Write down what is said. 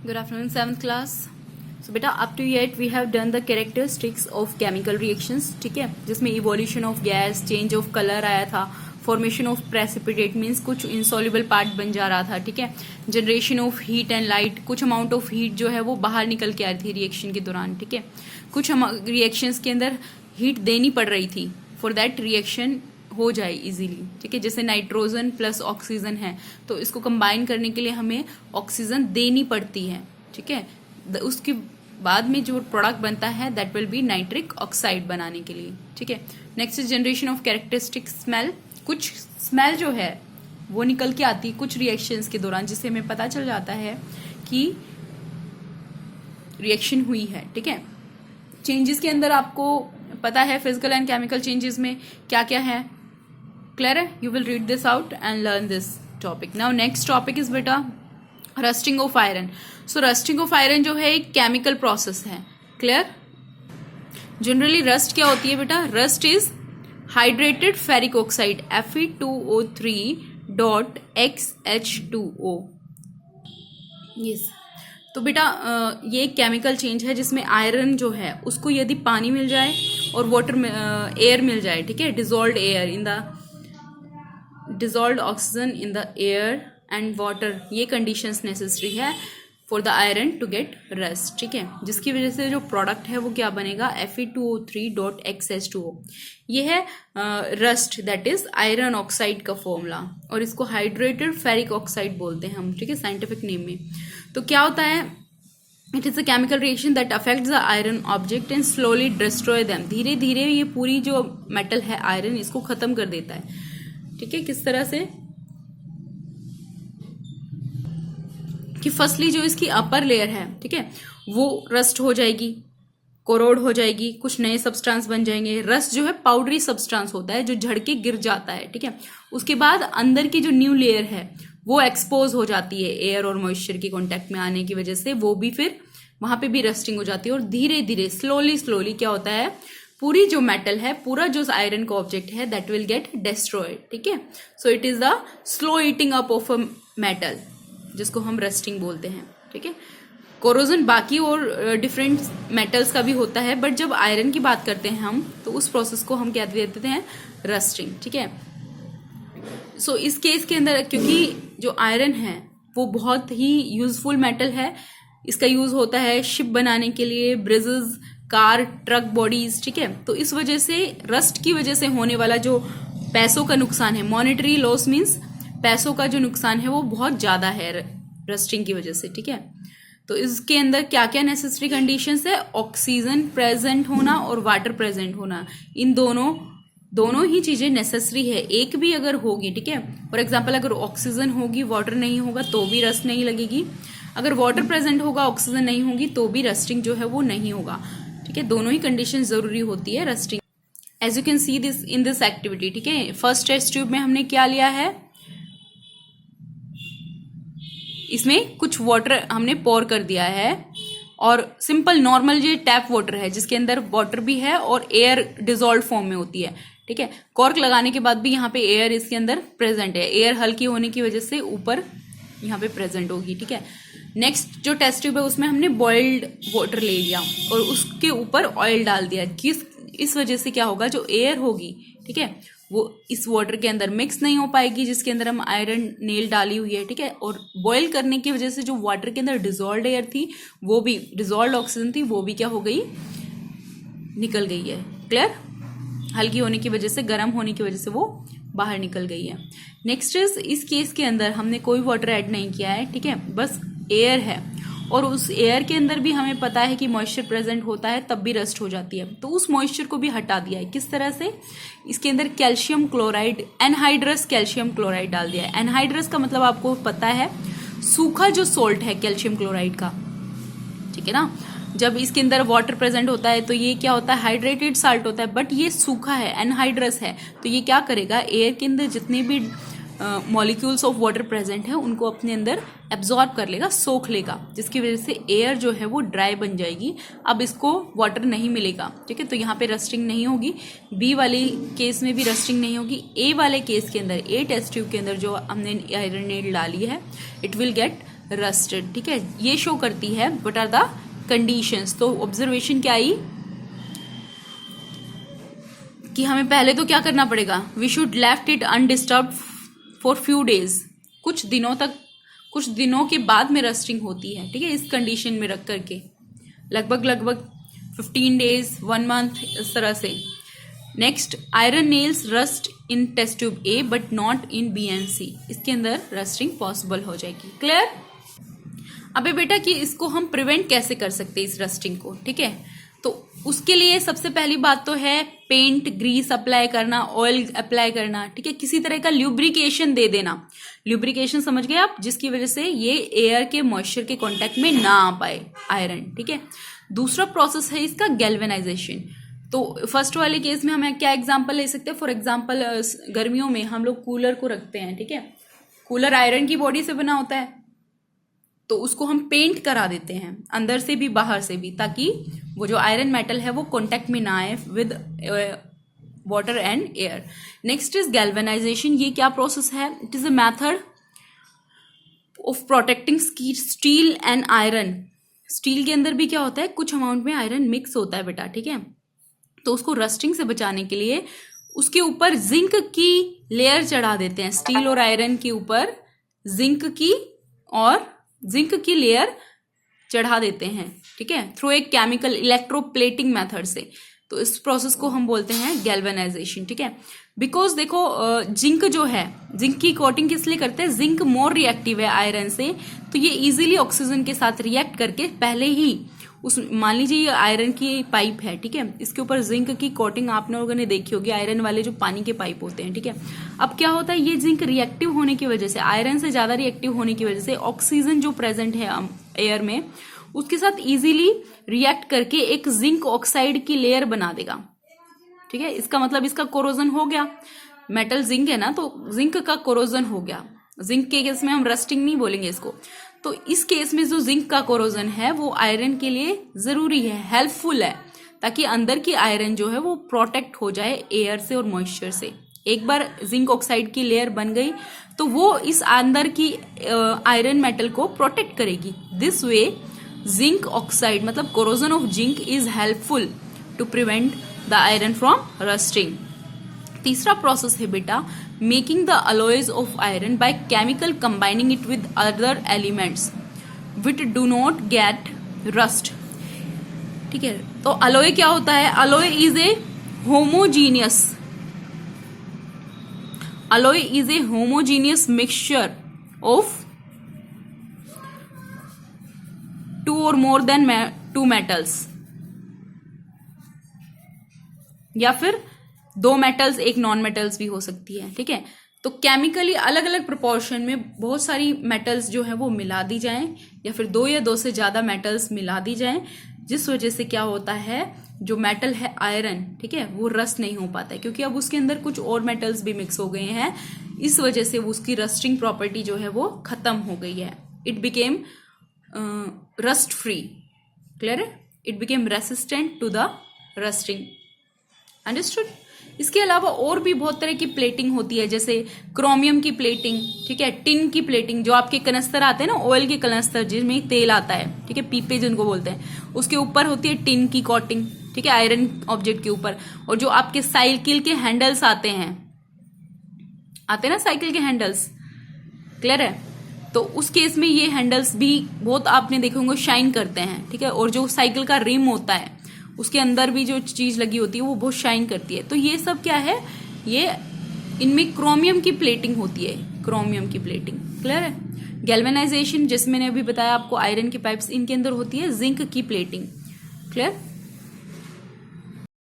Good afternoon, 7th class. So बेटा up to yet we have done the characteristics of chemical reactions. ठीक है, जिसमें evolution of gas, change of color आया था, formation of precipitate means कुछ insoluble part बन जा रहा था. ठीक है, generation of heat and light, कुछ amount of heat जो है वो बाहर निकल के आ रही थी reaction के दौरान. ठीक है, कुछ reactions के अंदर heat देनी पड़ रही थी for that reaction हो जाए इजीली. ठीक है, जैसे नाइट्रोजन प्लस ऑक्सीजन है तो इसको कंबाइन करने के लिए हमें ऑक्सीजन देनी पड़ती है. ठीक है, उसके बाद में जो प्रोडक्ट बनता है that will be nitric oxide बनाने के लिए. ठीक है, next is generation of characteristic smell. कुछ स्मेल जो है वो निकल के आती है कुछ रिएक्शंस के दौरान जिससे हमें पता चल जाता है कि रिएक्शन हुई है. ठीक है, चेंजेस के अंदर आपको पता है फिजिकल एंड केमिकल चेंजेस में क्या क्या है. क्लियर है? You will read this out and learn this topic. Now next topic is बेटा rusting of iron. So rusting of iron जो है एक केमिकल प्रोसेस है. क्लियर? जनरली रस्ट क्या होती है बेटा? Rust is hydrated ferric oxide Fe2O3.XH2O. Yes, तो बेटा ये एक केमिकल चेंज है जिसमें आयरन जो है उसको यदि पानी मिल जाए और वाटर में एयर मिल जाए. ठीक है, dissolved air in the dissolved oxygen in the air and water, ये कंडीशंस नेसेसरी है for the iron to get rust. ठीक है, जिसकी वजह से जो प्रोडक्ट है वो क्या बनेगा? Fe2O3.XH2O. ये है rust, that is iron oxide का फॉर्मूला, और इसको हाइड्रेटेड फेरिक ऑक्साइड बोलते हैं हम. ठीक है, साइंटिफिक नेम में. तो क्या होता है? It is a chemical reaction that affects the iron object and slowly destroy them. धीरे धीरे ये पूरी जो मेटल है आयरन इसको खत्म कर देता है. ठीक है, किस तरह से कि फर्स्टली जो इसकी अपर लेयर है, ठीक है, वो रस्ट हो जाएगी, कोरोड हो जाएगी, कुछ नए सब्सटेंस बन जाएंगे. रस्ट जो है पाउडरी सब्सटेंस होता है जो झड़ के गिर जाता है. ठीक है, उसके बाद अंदर की जो न्यू लेयर है वो एक्सपोज हो जाती है एयर और मॉइस्चर के कांटेक्ट में आने की वजह से. वो भी फिर वहां पे भी रस्टिंग हो जाती है और धीरे धीरे स्लोली क्या होता है? पूरी जो मेटल है, पूरा जो आयरन का ऑब्जेक्ट है दैट विल गेट डिस्ट्रॉयड. ठीक है, so it is the slow eating up of a metal जिसको हम रस्टिंग बोलते हैं. ठीक है, कोरोजन बाकी और डिफरेंट मेटल्स का भी होता है, बट जब आयरन की बात करते हैं हम तो उस प्रोसेस को हम क्या देते हैं? रस्टिंग. ठीक है, सो इस केस के अंदर क्योंकि जो आयरन है वो बहुत ही यूजफुल मेटल है, इसका यूज होता है शिप बनाने के लिए, ब्रिजेस, कार, ट्रक बॉडीज. ठीक है, तो इस वजह से रस्ट की वजह से होने वाला जो पैसों का नुकसान है, मॉनेटरी लॉस मीन्स पैसों का जो नुकसान है वो बहुत ज्यादा है रस्टिंग की वजह से. ठीक है, तो इसके अंदर क्या क्या नेसेसरी कंडीशंस है? ऑक्सीजन प्रेजेंट होना और वाटर प्रेजेंट होना, इन दोनों ही चीजें नेसेसरी है. एक भी अगर होगी, ठीक है, फॉर एग्जाम्पल अगर ऑक्सीजन होगी वाटर नहीं होगा तो भी रस्ट नहीं लगेगी. अगर वाटर प्रेजेंट होगा ऑक्सीजन नहीं होगी तो भी रस्टिंग जो है वो नहीं होगा. ठीक है, दोनों ही कंडीशन जरूरी होती है rusting. As you can see this in this activity. ठीक है, फर्स्ट टेस्ट ट्यूब में हमने क्या लिया है? इसमें कुछ वाटर हमने पोर कर दिया है और सिंपल नॉर्मल जो टैप वाटर है जिसके अंदर वाटर भी है और एयर डिजोल्व फॉर्म में होती है. ठीक है, कॉर्क लगाने के बाद भी यहाँ पे एयर इसके अंदर प्रेजेंट है. एयर हल्की होने की वजह से ऊपर यहाँ पे प्रेजेंट होगी. ठीक है, नेक्स्ट जो टेस्ट ट्यूब है उसमें हमने बॉइल्ड वाटर ले लिया और उसके ऊपर ऑयल डाल दिया. इस वजह से क्या होगा? जो एयर होगी, ठीक है, वो इस वाटर के अंदर मिक्स नहीं हो पाएगी जिसके अंदर हम आयरन नेल डाली हुई है. ठीक है, और बॉईल करने की वजह से जो वाटर के अंदर डिजोल्व्ड एयर थी, वो भी डिजोल्व्ड ऑक्सीजन थी, वो भी क्या हो गई? निकल गई है. क्लियर? हल्की होने की वजह से, गर्म होने की वजह से वो बाहर निकल गई है. नेक्स्ट इज इस केस के अंदर हमने कोई वाटर ऐड नहीं किया है. ठीक है, बस एयर है और उस एयर के अंदर भी हमें पता है कि मॉइस्चर प्रेजेंट होता है तब भी रस्ट हो जाती है. तो उस मॉइस्चर को भी हटा दिया है. किस तरह से? इसके अंदर calcium chloride, anhydrous calcium chloride डाल दिया है. एनहाइड्रस का मतलब आपको पता है सूखा जो सोल्ट है कैल्शियम क्लोराइड का. ठीक है ना, जब इसके अंदर वाटर प्रेजेंट होता है तो ये क्या होता है? हाइड्रेटेड साल्ट होता है, बट ये सूखा है, एनहाइड्रस है. तो ये क्या करेगा? एयर के अंदर जितने भी मॉलिक्यूल्स ऑफ वाटर प्रेजेंट है उनको अपने अंदर एब्जॉर्ब कर लेगा, सोख लेगा, जिसकी वजह से एयर जो है वो ड्राई बन जाएगी. अब इसको वाटर नहीं मिलेगा. ठीक है, तो यहाँ पे रस्टिंग नहीं होगी. बी वाले केस में भी रस्टिंग नहीं होगी. ए वाले केस के अंदर, ए टेस्ट ट्यूब के अंदर जो हमने आयरन नेल डाली है, इट विल गेट रस्टेड, ठीक है। ये शो करती है व्हाट आर द कंडीशंस। तो ऑब्जर्वेशन क्या आई कि हमें पहले तो क्या करना पड़ेगा, we should left it undisturbed for few days, कुछ दिनों तक, कुछ दिनों के बाद में रस्टिंग होती है, ठीक है, इस कंडीशन में रख करके लगभग 15 डेज 1 मंथ इस तरह से। Next, iron nails rust in test tube A but not in B and C, इसके अंदर रस्टिंग पॉसिबल हो जाएगी। क्लियर। अबे बेटा कि इसको हम प्रिवेंट कैसे कर सकते हैं इस रस्टिंग को, ठीक है। तो उसके लिए सबसे पहली बात तो है पेंट, ग्रीस अप्लाई करना, ऑयल अप्लाई करना, ठीक है, किसी तरह का ल्यूब्रिकेशन दे देना। ल्यूब्रिकेशन समझ गए आप, जिसकी वजह से ये एयर के मॉइस्चर के कांटेक्ट में ना आ पाए आयरन, ठीक है। दूसरा प्रोसेस है इसका गैल्वेनाइजेशन। तो फर्स्ट वाले केस में हमें क्या एग्जांपल ले सकते हैं, फॉर एग्जांपल गर्मियों में हम लोग कूलर को रखते हैं, ठीक है। कूलर आयरन की बॉडी से बना होता है, तो उसको हम पेंट करा देते हैं अंदर से भी बाहर से भी, ताकि वो जो आयरन मेटल है वो कांटेक्ट में ना आए with water and air. Next is galvanisation. ये क्या प्रोसेस है, it is a method of protecting steel and iron. Steel के अंदर भी क्या होता है, कुछ अमाउंट में आयरन मिक्स होता है बेटा, ठीक है। तो उसको रस्टिंग से बचाने के लिए उसके ऊपर जिंक की लेयर चढ़ा देते हैं। स्टील और आयरन के ऊपर जिंक की लेयर चढ़ा देते हैं, ठीक है, थ्रू एक केमिकल इलेक्ट्रोप्लेटिंग मेथड से। तो इस प्रोसेस को हम बोलते हैं गैल्वेनाइजेशन, ठीक है। बिकॉज देखो जिंक जो है, जिंक की कोटिंग किस लिए करते हैं, जिंक मोर रिएक्टिव है आयरन से, तो ये इजीली ऑक्सीजन के साथ रिएक्ट करके पहले ही उस, मान लीजिए ये आयरन की पाइप है, ठीक है, इसके ऊपर जिंक की कोटिंग आप लोगों ने देखी होगी, आयरन वाले जो पानी के पाइप होते हैं, ठीक है। अब क्या होता है, ये जिंक रिएक्टिव होने की वजह से, आयरन से ज्यादा रिएक्टिव होने की वजह से ऑक्सीजन जो प्रेजेंट है एयर में उसके साथ इजीली रिएक्ट करके एक जिंक ऑक्साइड की लेयर बना देगा, ठीक है। इसका मतलब इसका कोरोजन हो गया, मेटल जिंक है ना, तो जिंक का कोरोजन हो गया। जिंक के केस में हम रस्टिंग नहीं बोलेंगे इसको। तो इस केस में जो जिंक का कोरोजन है वो आयरन के लिए जरूरी है, हेल्पफुल है, ताकि अंदर की आयरन जो है वो प्रोटेक्ट हो जाए एयर से और मॉइस्चर से। एक बार जिंक ऑक्साइड की लेयर बन गई तो वो इस अंदर की आयरन मेटल को प्रोटेक्ट करेगी। दिस वे जिंक ऑक्साइड मतलब corrosion of zinc is helpful to prevent the iron from rusting. तीसरा प्रोसेस है बेटा making the alloys of iron by chemical combining it with other elements which do not get rust, ठीक है। तो alloy क्या होता है, alloy is a homogeneous mixture of to और मोर देन टू मेटल्स, या फिर 2 मेटल्स 1 नॉन मेटल्स भी हो सकती है, ठीक है। तो केमिकली अलग अलग प्रोपोर्शन में बहुत सारी मेटल्स जो है वो मिला दी जाएं, या फिर 2 या 2 से ज्यादा मेटल्स मिला दी जाएं, जिस वजह से क्या होता है, जो मेटल है आयरन, ठीक है, वो रस्ट नहीं हो पाता है, क्योंकि अब उसके अंदर कुछ और मेटल्स भी मिक्स हो गए हैं। इस वजह से उसकी रस्टिंग प्रॉपर्टी जो है वो खत्म हो गई है। It became rust free, clear है, it became resistant to the rusting, understood. इसके अलावा और भी बहुत तरह की प्लेटिंग होती है, जैसे क्रोमियम की प्लेटिंग, ठीक है, टिन की प्लेटिंग, जो आपके कनस्तर आते हैं ना, ऑयल के कनस्तर जिसमें तेल आता है, ठीक है, पीपे जिनको बोलते हैं, उसके ऊपर होती है टिन की कोटिंग, ठीक है, आयरन ऑब्जेक्ट के ऊपर। और जो आपके साइकिल के हैंडल्स आते हैं ना, साइकिल के हैंडल्स, क्लियर है, तो उस केस में ये हैंडल्स भी बहुत आपने देखे होंगे शाइन करते हैं, ठीक है। और जो साइकिल का रिम होता है उसके अंदर भी जो चीज लगी होती है वो बहुत शाइन करती है। तो ये सब क्या है, ये इनमें क्रोमियम की प्लेटिंग होती है, क्रोमियम की प्लेटिंग, क्लियर है। गैल्वेनाइजेशन, जैसे मैंने अभी बताया आपको, आयरन की पाइप्स, इनके अंदर होती है जिंक की प्लेटिंग, क्लियर।